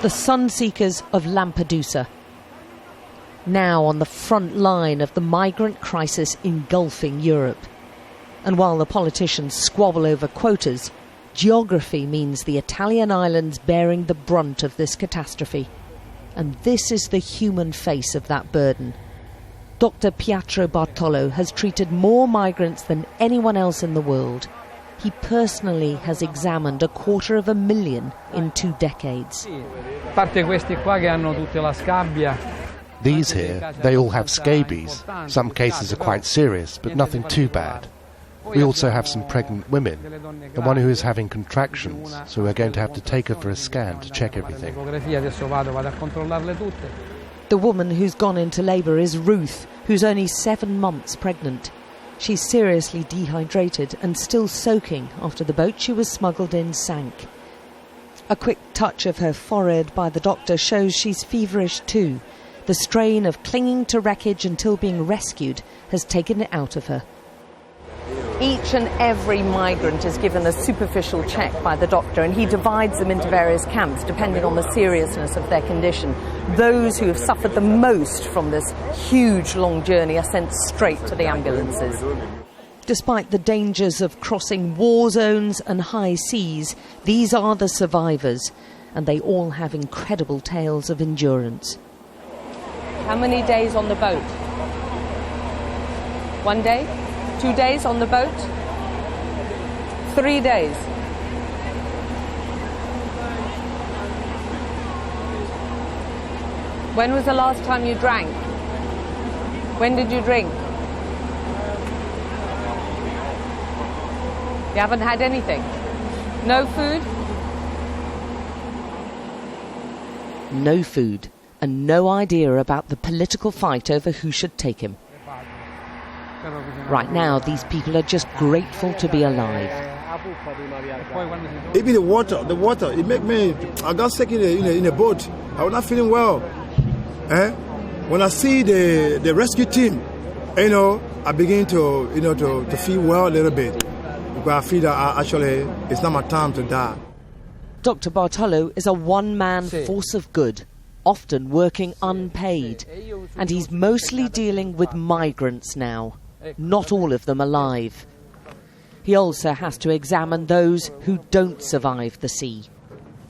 the Sunseekers of Lampedusa, now on the front line of the migrant crisis engulfing Europe. And while the politicians squabble over quotas, geography means the Italian islands bearing the brunt of this catastrophe. And this is the human face of that burden. Dr. Pietro Bartolo has treated more migrants than anyone else in the world. He personally has examined 250,000 in 2 decades. These here, they all have scabies. Some cases are quite serious, but nothing too bad. We also have some pregnant women, and one who is having contractions, so we're going to have to take her for a scan to check everything. The woman who's gone into labour is Ruth, who's only 7 months pregnant. She's seriously dehydrated and still soaking after the boat she was smuggled in sank. A quick touch of her forehead by the doctor shows she's feverish too. The strain of clinging to wreckage until being rescued has taken it out of her. Each and every migrant is given a superficial check by the doctor, and he divides them into various camps depending on the seriousness of their condition. Those who have suffered the most from this huge long journey are sent straight to the ambulances. Despite the dangers of crossing war zones and high seas, these are the survivors, and they all have incredible tales of endurance. How many days on the boat? 1 day? 2 days on the boat? 3 days. When was the last time you drank? When did you drink? You haven't had anything? No food? No food, and no idea about the political fight over who should take him. Right now, these people are just grateful to be alive. Even the water, it make me. I got sick in a boat. I was not feeling well. When I see the rescue team, I begin to feel well a little bit, because I feel that actually it's not my time to die. Dr. Bartolo is a one-man force of good, often working unpaid, and he's mostly dealing with migrants now. Not all of them alive. He also has to examine those who don't survive the sea.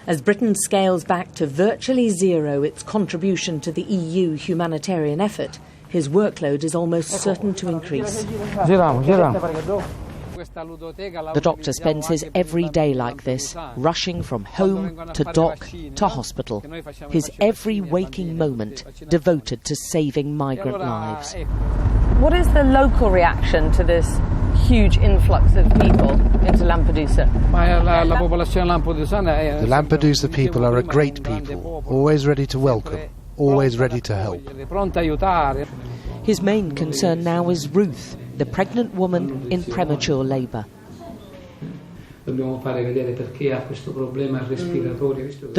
As Britain scales back to virtually zero its contribution to the EU humanitarian effort, his workload is almost certain to increase. The doctor spends his every day like this, rushing from home to dock to hospital, his every waking moment devoted to saving migrant lives. What is the local reaction to this huge influx of people into Lampedusa? The Lampedusa people are a great people, always ready to welcome, always ready to help. His main concern now is Ruth, the pregnant woman in premature labour. The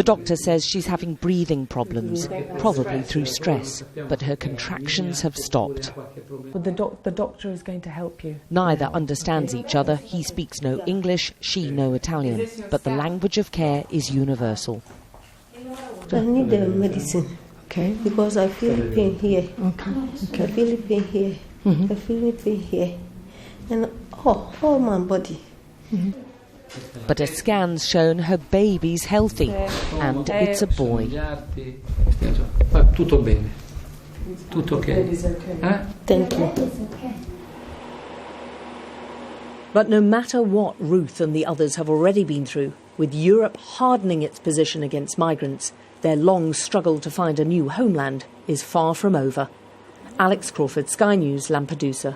doctor says she's having breathing problems, probably through stress, but her contractions have stopped. But the doctor is going to help you. Neither understands each other. He speaks no English, she no Italian, but the language of care is universal. I need the medicine. Okay. Because I feel pain here. Okay. I feel pain here. Mm-hmm. I feel pain here. And all my body. Mm-hmm. But a scan's shown her baby's healthy, and it's a boy. Tutto bene. Tutto okay. Thank you. But no matter what Ruth and the others have already been through, with Europe hardening its position against migrants, their long struggle to find a new homeland is far from over. Alex Crawford, Sky News, Lampedusa.